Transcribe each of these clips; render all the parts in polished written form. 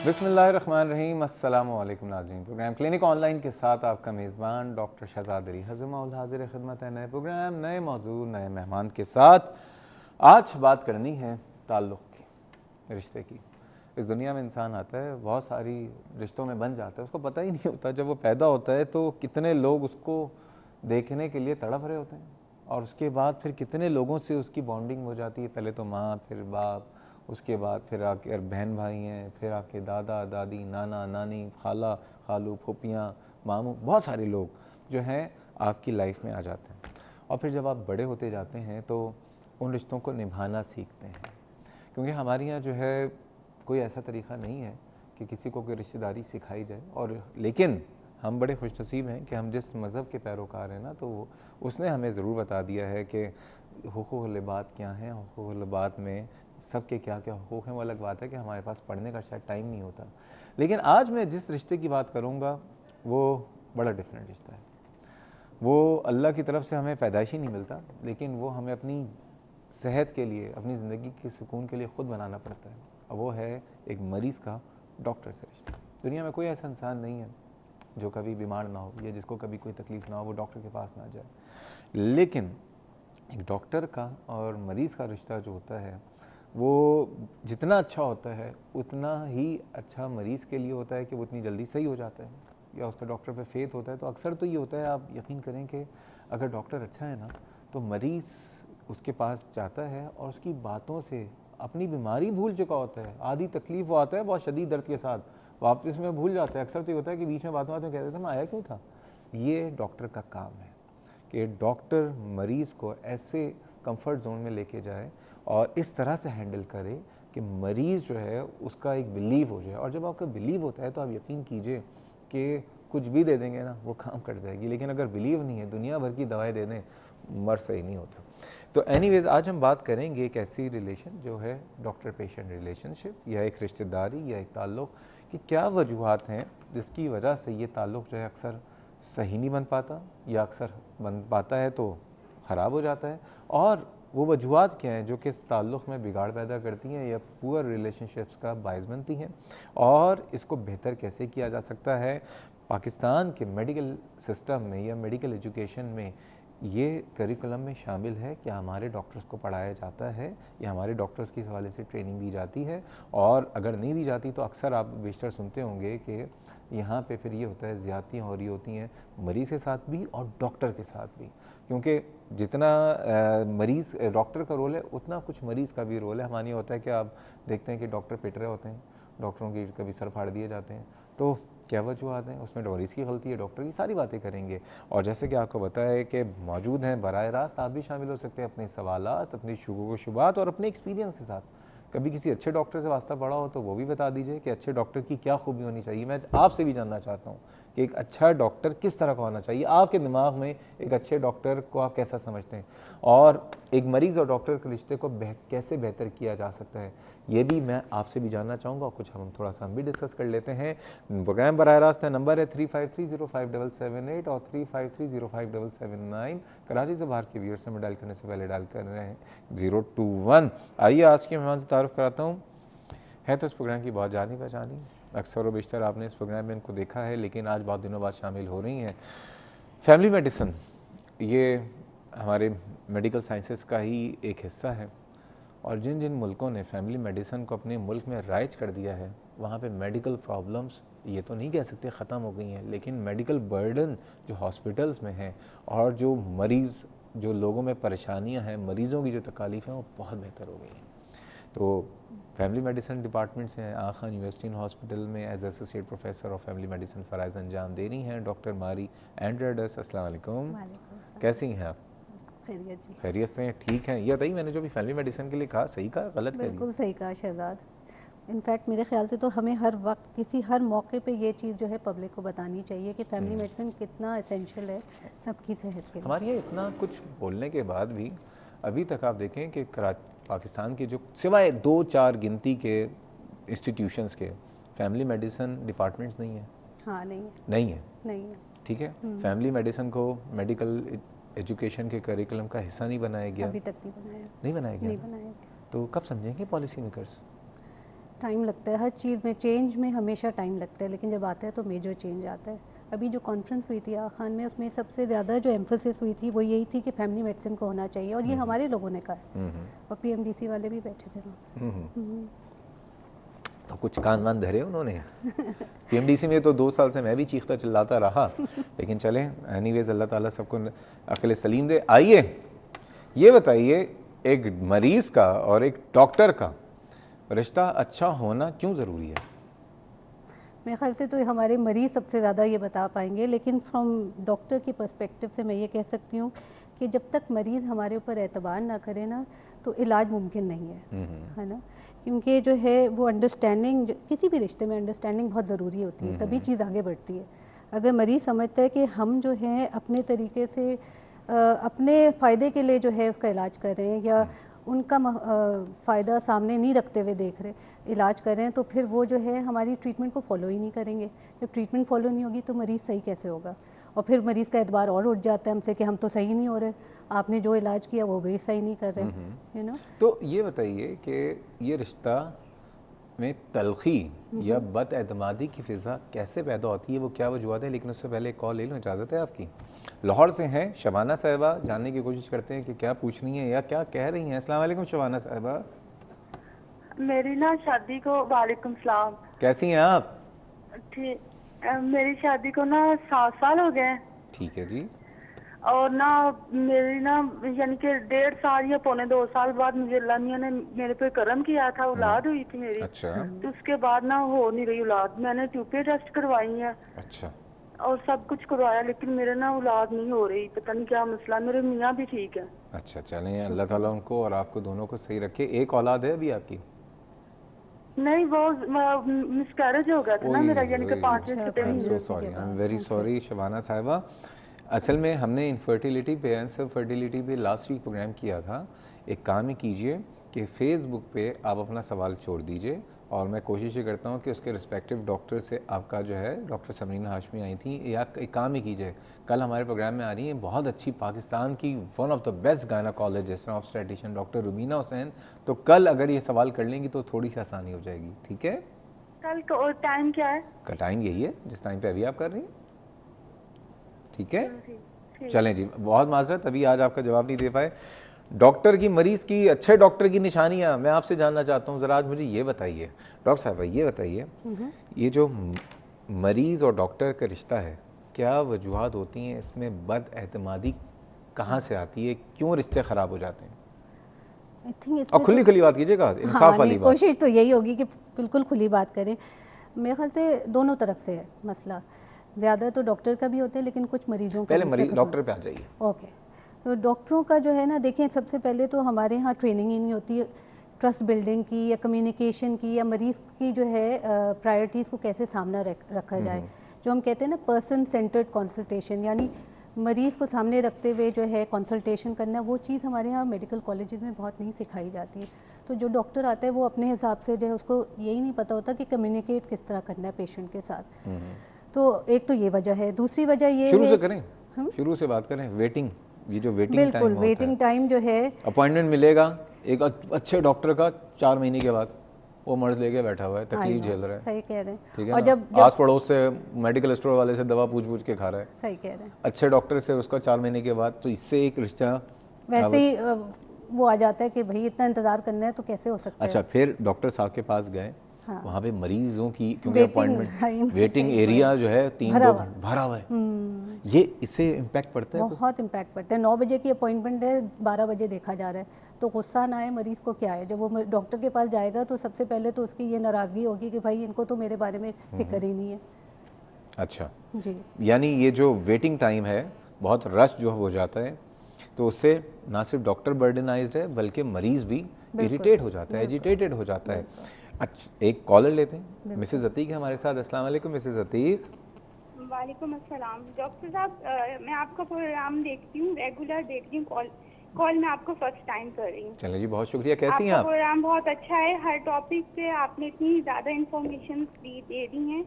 बिस्मिल्लाहिर्रहमानिर्रहीम। अस्सलामु अलैकुम नाज़रीन। प्रोग्राम क्लिनिक ऑनलाइन के साथ आपका मेज़बान डॉक्टर शहजाद अली हज़म हाज़िर खिदमत है। नए प्रोग्राम, नए मौजू, नए मेहमान के साथ आज बात करनी है ताल्लुक़ की, रिश्ते की। इस दुनिया में इंसान आता है, बहुत सारी रिश्तों में बन जाता है, उसको पता ही नहीं होता। जब वो पैदा होता है तो कितने लोग उसको देखने के लिए तड़प रहे होते हैं, और उसके बाद फिर कितने लोगों से उसकी बॉन्डिंग हो जाती है। पहले तो माँ, फिर बाप, उसके बाद फिर आके बहन भाई हैं, फिर आके दादा दादी, नाना नानी, खाला खालू, फूफियाँ, मामू, बहुत सारे लोग जो हैं आपकी लाइफ में आ जाते हैं। और फिर जब आप बड़े होते जाते हैं तो उन रिश्तों को निभाना सीखते हैं, क्योंकि हमारे यहाँ जो है कोई ऐसा तरीक़ा नहीं है कि किसी को कोई रिश्तेदारी सिखाई जाए। और लेकिन हम बड़े खुशनसीब हैं कि हम जिस मज़हब के पैरोकार हैं ना, तो उसने हमें ज़रूर बता दिया है कि हुकूक़ुल इबाद क्या हैं। हुकूक़ुल इबाद में सबके क्या क्या हुकूक़ हैं। वो अलग बात है कि हमारे पास पढ़ने का शायद टाइम नहीं होता। लेकिन आज मैं जिस रिश्ते की बात करूँगा वो बड़ा डिफरेंट रिश्ता है। वो अल्लाह की तरफ से हमें पैदाइशी नहीं मिलता, लेकिन वो हमें अपनी सेहत के लिए, अपनी ज़िंदगी के सुकून के लिए ख़ुद बनाना पड़ता है। और वो है एक मरीज़ का डॉक्टर से रिश्ता। दुनिया में कोई ऐसा इंसान नहीं है जो कभी बीमार ना हो या जिसको कभी कोई तकलीफ़ ना हो वो डॉक्टर के पास ना जाए। लेकिन एक डॉक्टर का और मरीज़ का रिश्ता जो होता है वो जितना अच्छा होता है उतना ही अच्छा मरीज़ के लिए होता है कि वो इतनी जल्दी सही हो जाता है या उसका डॉक्टर पे फेथ होता है। तो अक्सर तो ये होता है, आप यकीन करें कि अगर डॉक्टर अच्छा है ना तो मरीज़ उसके पास जाता है और उसकी बातों से अपनी बीमारी भूल चुका होता है। आधी तकलीफ़ वो आता है बहुत शदीद दर्द के साथ, वापस में भूल जाता है। अक्सर तो ये होता है कि बीच में बातों में कहते थे मैं आया क्यों था। ये डॉक्टर का काम है कि डॉक्टर मरीज़ को ऐसे कंफर्ट जोन में लेके जाए और इस तरह से हैंडल करे कि मरीज़ जो है उसका एक बिलीव हो जाए। और जब आपका बिलीव होता है तो आप यकीन कीजिए कि कुछ भी दे देंगे ना वो काम कर जाएगी। लेकिन अगर बिलीव नहीं है, दुनिया भर की दवाएं दे दें, मर सही नहीं होता। तो एनीवेज़ आज हम बात करेंगे एक ऐसी रिलेशन जो है डॉक्टर पेशेंट रिलेशनशिप, या एक रिश्तेदारी या एक ताल्लुक़ कि क्या वजूहात हैं जिसकी वजह से ये ताल्लुक़ जो है अक्सर सही नहीं बन पाता, या अक्सर बन पाता है तो ख़राब हो जाता है। और वो वजूहात क्या हैं जो कि इस ताल्लुक़ में बिगाड़ पैदा करती हैं या पुअर रिलेशनशिप्स का बायस बनती हैं, और इसको बेहतर कैसे किया जा सकता है। पाकिस्तान के मेडिकल सिस्टम में या मेडिकल एजुकेशन में ये करिकुलम में शामिल है कि हमारे डॉक्टर्स को पढ़ाया जाता है या हमारे डॉक्टर्स की हवाले से ट्रेनिंग दी जाती है। और अगर नहीं दी जाती तो अक्सर आप बेशतर सुनते होंगे कि यहाँ पे फिर ये होता है ज़्यादतियाँ हो रही होती हैं मरीज़ के साथ भी और डॉक्टर के साथ भी, क्योंकि जितना मरीज़ डॉक्टर का रोल है उतना कुछ मरीज़ का भी रोल है। हमारे होता है कि आप देखते हैं कि डॉक्टर पिट रहे होते हैं, डॉक्टरों की कभी सर फाड़ दिए जाते हैं, तो क्या वजूहत हैं उसमें? मरीज़ की गलती है, डॉक्टर की? सारी बातें करेंगे। और जैसे कि आपको बताया है कि मौजूद हैं बराह रास्त, आप भी शामिल हो सकते हैं अपने सवालात, अपनी शुबुत और अपने एक्सपीरियंस के साथ। कभी किसी अच्छे डॉक्टर से वास्ता पड़ा हो तो वो भी बता दीजिए कि अच्छे डॉक्टर की क्या खूबी होनी चाहिए। मैं आपसे भी जानना चाहता हूँ कि एक अच्छा डॉक्टर किस तरह का होना चाहिए। आपके दिमाग में एक अच्छे डॉक्टर को आप कैसा समझते हैं, और एक मरीज़ और डॉक्टर के रिश्ते को कैसे बेहतर किया जा सकता है, ये भी मैं आपसे भी जानना चाहूँगा। और कुछ हम थोड़ा सा हम भी डिस्कस कर लेते हैं। प्रोग्राम बराह रास्त है, नंबर है 35305778 और 35305779। कराची से बाहर के व्यूअर्स में डायल करने से पहले डायल कर रहे हैं 021। आइए आज के मेहमान से तारुफ कराता हूँ। है तो इस प्रोग्राम की बहुत जानी पहचानी, अक्सर व बेशतर आपने इस प्रोग्राम में इनको देखा है, लेकिन आज बहुत दिनों बाद शामिल हो रही हैं। फैमिली मेडिसिन ये हमारे मेडिकल साइंसेस का ही एक हिस्सा है, और जिन जिन मुल्कों ने फैमिली मेडिसिन को अपने मुल्क में राइज कर दिया है वहाँ पे मेडिकल प्रॉब्लम्स ये तो नहीं कह सकते ख़त्म हो गई हैं, लेकिन मेडिकल बर्डन जो हॉस्पिटल्स में है और जो मरीज़, जो लोगों में परेशानियाँ हैं, मरीज़ों की जो तकालीफ़ हैं वो बहुत बेहतर हो गई हैं। तो फैमिली मेडिसिन डिपार्टमेंट से आगा खान यूनिवर्सिटी हॉस्पिटल में as associate professor of family medicine फ़राइज़ अंजाम दे रही हैं डॉक्टर मारी एंड्रेडस। अस्सलाम वालेकुम, कैसी हैं आप? खैरियत जी। खैरियत से ठीक हैं। ये बताइए, मैंने जो भी फैमिली मेडिसिन के लिए कहा सही कहा गलत कह दिया? बिल्कुल सही कहा शहजाद। इनफैक्ट मेरे ख्याल से तो हमें हर वक्त किसी हर मौके पे ये चीज़ जो है पब्लिक को बतानी चाहिए कि फैमिली मेडिसिन कितना एसेंशियल है सबकी सेहत के लिए। हमारे यहाँ इतना कुछ बोलने के बाद भी अभी तक आप देखें कि पाकिस्तान के जो सिवाय 2-4 गिनती के इंस्टीट्यूशंस के फैमिली मेडिसिन डिपार्टमेंट्स नहीं है। हाँ, नहीं है, नहीं है, नहीं है। ठीक है। फैमिली मेडिसिन को मेडिकल एजुकेशन के करिकुलम का हिस्सा नहीं बनाया गया, अभी तक नहीं बनाया, नहीं बनाया गया। नहीं बनाया गया। तो कब समझेंगे पॉलिसी मेकर्स? टाइम लगता है हर चीज़ में, चेंज में हमेशा टाइम लगता है, लेकिन जब आता है तो मेजर चेंज आता है। अभी जो कॉन्फ्रेंस हुई थी आगा खान में, उसमें सबसे ज़्यादा जो एम्फोसिस हुई थी वो यही थी कि फैमिली मेडिसिन को होना चाहिए, और ये हमारे लोगों ने कहा है, और पीएमडीसी वाले भी बैठे थे वहाँ। तो कुछ कान वान धरे उन्होंने। पीएमडीसी में तो 2 साल से मैं भी चीखता चिल्लाता रहा, लेकिन चलें, एनीवेज अल्लाह ताला सबको अक्ल सलीम दे। आइए ये बताइए, एक मरीज़ का और एक डॉक्टर का रिश्ता अच्छा होना क्यों ज़रूरी है? मेरे ख्याल से तो हमारे मरीज़ सबसे ज़्यादा ये बता पाएंगे, लेकिन फ्रॉम डॉक्टर की पर्सपेक्टिव से मैं ये कह सकती हूँ कि जब तक मरीज़ हमारे ऊपर एतबार ना करे ना, तो इलाज मुमकिन नहीं है ना। क्योंकि जो है वो अंडरस्टैंडिंग, किसी भी रिश्ते में अंडरस्टैंडिंग बहुत ज़रूरी होती है, तभी चीज़ आगे बढ़ती है। अगर मरीज़ समझता है कि हम जो हैं अपने तरीके से अपने फ़ायदे के लिए जो है उसका इलाज कर रहे हैं, या उनका फ़ायदा सामने नहीं रखते हुए देख रहे इलाज कर रहे हैं, तो फिर वो जो है हमारी ट्रीटमेंट को फॉलो ही नहीं करेंगे। जब ट्रीटमेंट फॉलो नहीं होगी तो मरीज़ सही कैसे होगा, और फिर मरीज़ का एतबार और उठ जाता है हमसे कि हम तो सही नहीं हो रहे, आपने जो इलाज किया वो भी सही नहीं कर रहे, यू नो। तो ये बताइए कि ये रिश्ता में तलखी या बदएतमादी की फ़िज़ा कैसे पैदा होती है, वो क्या वजूहत है? लेकिन उससे पहले एक कॉल ले लूँ, इजाज़त है आपकी? लाहौर से हैं शबाना साहिबा, जानने की कोशिश करते हैं कि क्या पूछ रही हैं या क्या कह रही हैं। अस्सलाम वालेकुम शबाना साहिबा। मेरी ना शादी को, वालेकुम सलाम, कैसी हैं आप? ठीक। मेरी शादी को ना 7 साल हो गए, ठीक है जी। और ना मेरी ना यानी कि 1.5 साल या पौने 2 साल बाद मुझे अल्लाह मियां ने मेरे पे करम किया था, औलाद हुई थी मेरी। अच्छा तो उसके बाद ना हो नहीं रही औलाद, मैंने ट्यूबे टेस्ट करवाई है अच्छा और सब कुछ करवाया, लेकिन मेरे ना औलाद नहीं हो रही, पता नहीं क्या मसला। मेरे मियाँ भी ठीक है। अच्छा, चलें, अल्लाह ताला उनको और आपको दोनों को सही रखे। एक औलाद है अभी आपकी? नहीं, वो मिसकैरेज हो गया था ना मेरा, यानी कि 5-6 आई एम सो महीने। Sorry, I am very sorry Shabana साहिबा। असल में हमने इनफर्टिलिटी पे, आंसर फर्टिलिटी पे लास्ट वीक प्रोग्राम किया था। एक काम ही कीजिए कि फेसबुक पे आप अपना सवाल छोड़ दीजिए, और मैं कोशिश ये करता हूँ कि उसके रिस्पेक्टिव डॉक्टर से आपका जो है, डॉक्टर समरीना हाशमी आई थी, या एक काम ही कीजिए, कल हमारे प्रोग्राम में आ रही हैं बहुत अच्छी पाकिस्तान की one of the best gynaecologist obstetrician doctor Rubina Hussain, तो कल अगर ये सवाल कर लेंगी तो थोड़ी सी आसानी हो जाएगी। ठीक है? कल का टाइम क्या है? का टाइम यही है जिस टाइम पे अभी आप कर रही हैं। ठीक है, ठीक। चलें जी, बहुत माजरत अभी आज आपका जवाब नहीं दे पाए। डॉक्टर की, मरीज़ की, अच्छे डॉक्टर की निशानियां मैं आपसे जानना चाहता हूँ। ज़रा आज मुझे ये बताइए डॉक्टर साहब, ये बताइए, ये जो मरीज़ और डॉक्टर का रिश्ता है, क्या वजूहत होती हैं इसमें? बदएतमादी कहाँ से आती है? क्यों रिश्ते ख़राब हो जाते हैं? आई थिंक और खुली खुली बात कीजिएगा, इंसाफ वाली बात। कोशिश तो यही होगी कि बिल्कुल खुली बात करें। मेरे ख्याल से दोनों तरफ से है मसला, ज़्यादा तो डॉक्टर का भी होता है, लेकिन कुछ मरीजों का पहले भी मरीज इसमें डॉक्टर पे आ जाइए। ओके, तो डॉक्टरों का जो है ना, देखिए सबसे पहले तो हमारे यहाँ ट्रेनिंग ही नहीं होती है ट्रस्ट बिल्डिंग की या कम्युनिकेशन की, या मरीज़ की जो है प्रायोरिटीज़ को कैसे सामने रखा जाए। जो हम कहते हैं ना पर्सन सेंटर्ड कंसल्टेशन, यानी मरीज़ को सामने रखते हुए जो है कंसल्टेशन करना, वो चीज़ हमारे यहाँ मेडिकल कॉलेजेस में बहुत नहीं सिखाई जाती है। तो जो डॉक्टर आता है वो अपने हिसाब से जो है, उसको यही नहीं पता होता कि कम्युनिकेट किस तरह करना है पेशेंट के साथ। तो एक तो ये वजह है। दूसरी वजह ये शुरू है, से करें, शुरू से बात करें। वेटिंग, ये जो वेटिंग टाइम बिल्कुल वेटिंग टाइम जो है, अपॉइंटमेंट मिलेगा एक अच्छे डॉक्टर का 4 महीने के बाद, वो मर्ज लेके बैठा हुआ है, तकलीफ झेल रहा है। सही कह रहे हैं। ठीक है और ना? जब आस पड़ोस से, मेडिकल स्टोर वाले से दवा पूछ पूछ के खा रहा है। सही कह रहे हैं। अच्छे डॉक्टर से उसका 4 महीने के बाद, तो इससे एक रिश्ता वैसे ही वो आ जाता है कि भाई इतना इंतजार करना है तो कैसे हो सकता है। अच्छा, फिर डॉक्टर साहब के पास गए, हाँ। वहाँ पे मरीजों की, क्योंकि अपॉइंटमेंट वेटिंग एरिया जो है 3-2 भरा हुआ है, ये इससे इम्पैक्ट पड़ता है? बहुत इम्पैक्ट पड़ता है। 9 बजे की अपॉइंटमेंट है, 12 बजे देखा जा रहा है, तो गुस्सा ना आए मरीज़ को क्या है, जब वो डॉक्टर के पास जाएगा तो सबसे पहले तो उसकी ये नाराज़गी होगी कि भाई इनको तो मेरे बारे में फिक्र ही नहीं है। अच्छा जी, यानी ये जो वेटिंग टाइम है, बहुत रश जो हो जाता है, तो उससे ना सिर्फ डॉक्टर बर्डनाइज्ड है बल्कि मरीज़ भी इरिटेट हो जाता है, एजिटेटेड हो जाता है। अच्छा, एक कॉलर लेते हैं, मिसेज अतीक है हमारे साथ। अस्सलाम वालेकुम मिसेज अतीक। वालेकुम अस्सलाम। डॉक्टर साहब, मैं आपका प्रोग्राम देखती हूँ, रेगुलर देखती हूँ, कॉल मैं आपको फर्स्ट टाइम कर रही हूँ। चलिए जी, बहुत शुक्रिया। कैसी हैं आपका आप? प्रोग्राम बहुत अच्छा है, हर टॉपिक पे आपने इतनी ज़्यादा इंफॉर्मेशन दे दी हैं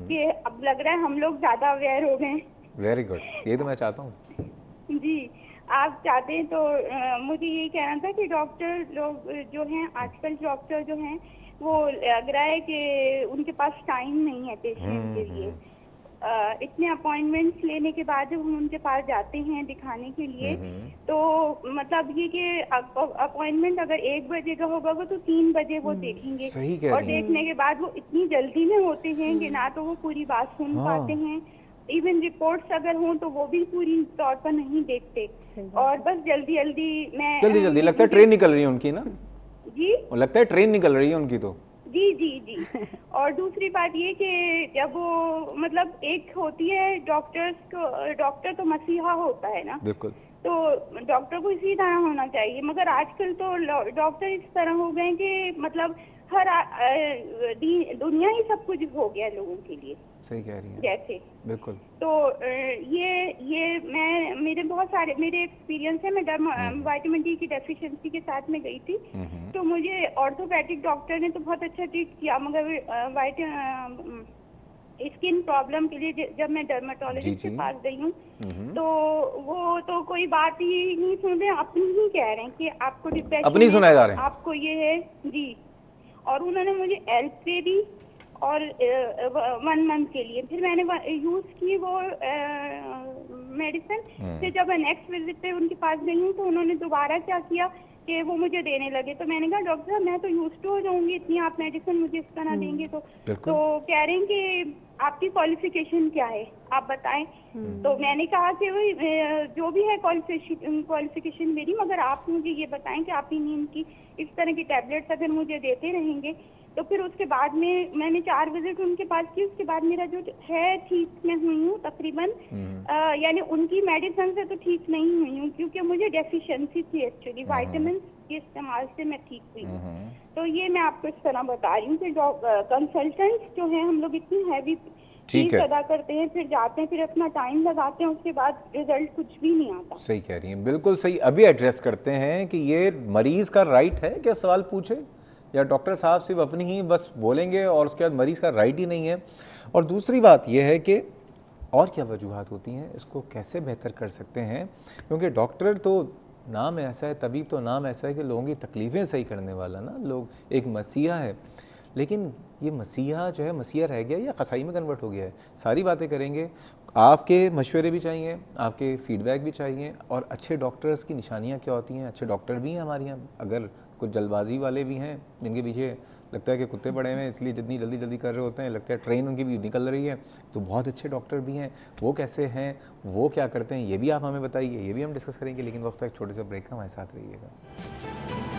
कि अब लग रहा है हम लोग ज़्यादा अवेयर हो गए। वेरी गुड, ये तो मैं चाहता हूँ। जी, आप चाहते हैं तो मुझे यही कहना था कि डॉक्टर लोग जो हैं, आजकल डॉक्टर जो हैं वो लग रहा है कि उनके पास टाइम नहीं है पेशेंट के लिए। इतने अपॉइंटमेंट्स लेने के बाद जब हम उनके पास जाते हैं दिखाने के लिए, तो मतलब ये कि अपॉइंटमेंट अगर 1 बजे का होगा वो तो 3 बजे वो देखेंगे। सही कह और रही हैं। देखने के बाद वो इतनी जल्दी में होते हैं कि ना तो वो पूरी बात सुन पाते हैं, इवन रिपोर्ट्स अगर हों तो वो भी पूरी तौर पर नहीं देखते, और बस जल्दी जल्दी जल्दी लगता है ट्रेन निकल रही है उनकी ना जी, लगता है ट्रेन निकल रही है उनकी तो। जी जी जी। और दूसरी बात ये कि जब वो मतलब एक होती है डॉक्टर तो मसीहा होता है ना, बिल्कुल। तो डॉक्टर को इसी तरह होना चाहिए, मगर आजकल तो डॉक्टर इस तरह हो गए कि मतलब हर दुनिया ही सब कुछ हो गया लोगों के लिए। सही कह रही हैं। जैसे बिल्कुल। तो ये मेरे बहुत सारे मेरे एक्सपीरियंस है। मैं विटामिन डी की डेफिशिएंसी के साथ में गई थी, तो मुझे ऑर्थोपेडिक डॉक्टर ने तो बहुत अच्छा ट्रीट किया, मगर स्किन प्रॉब्लम के लिए जब मैं डर्मेटोलॉजिस्ट के पास गई हूँ, तो वो तो कोई बात ही नहीं सुन रहे, अपनी ही कह रहे हैं कि आपको डिप्रेशन अपनी सुनाए जा रहे हैं, आपको ये है जी। और उन्होंने मुझे एल्प्रे दी और 1 मंथ के लिए, फिर मैंने यूज की वो मेडिसिन। फिर जब मैं नेक्स्ट विजिट पे उनके पास गई हूँ तो उन्होंने दोबारा क्या किया कि वो मुझे देने लगे, तो मैंने कहा डॉक्टर साहब मैं तो यूज टू हो जाऊंगी, इतनी आप मेडिसिन मुझे इस तरह देंगे तो कह रहे हैं कि आपकी क्वालिफिकेशन क्या है आप बताएं। तो मैंने कहा कि वही जो भी है क्वालिफिकेशन मेरी, मगर आप मुझे ये बताएं कि आप ही नींद की इस तरह की टैबलेट्स अगर मुझे देते रहेंगे तो फिर उसके बाद में मैंने 4 विजिट उनके पास की, उसके बाद मेरा जो है ठीक मैं हुई हूँ तकरीबन, यानी उनकी मेडिसिन से तो ठीक नहीं हुई हूँ क्योंकि मुझे डेफिशिएंसी थी एक्चुअली, विटामिन के इस्तेमाल से मैं ठीक हुई हूँ। तो ये मैं आपको इस तरह बता रही हूँ कि कंसल्टेंट्स जो है हम लोग इतनी हैवी फीस अदा करते हैं, फिर जाते हैं, फिर अपना टाइम लगाते हैं, उसके बाद रिजल्ट कुछ भी नहीं आता। सही कह रही हैं, बिल्कुल सही। अभी एड्रेस करते हैं कि ये मरीज का राइट है कि सवाल पूछे, या डॉक्टर साहब सिर्फ अपनी ही बस बोलेंगे और उसके बाद मरीज़ का राइट ही नहीं है। और दूसरी बात यह है कि और क्या वजूहात होती हैं, इसको कैसे बेहतर कर सकते हैं, क्योंकि डॉक्टर तो नाम ऐसा है, तबीब तो नाम ऐसा है कि लोगों की तकलीफ़ें सही करने वाला ना, लोग एक मसीहा है, लेकिन ये मसीहा जो है मसीहा रह गया या कसाई में कन्वर्ट हो गया है। सारी बातें करेंगे, आपके मशवरे भी चाहिए, आपके फीडबैक भी चाहिए, और अच्छे डॉक्टर्स की निशानियाँ क्या होती हैं। अच्छे डॉक्टर भी हैं हमारे यहाँ, अगर कुछ जल्दबाजी वाले भी हैं जिनके पीछे लगता है कि कुत्ते पड़े हुए हैं इसलिए जितनी जल्दी कर रहे होते हैं, लगता है ट्रेन उनकी भी निकल रही है, तो बहुत अच्छे डॉक्टर भी हैं। वो कैसे हैं, वो क्या करते हैं, ये भी आप हमें बताइए, ये भी हम डिस्कस करेंगे, लेकिन वक्त एक छोटे से ब्रेक का हमारे साथ रहिएगा।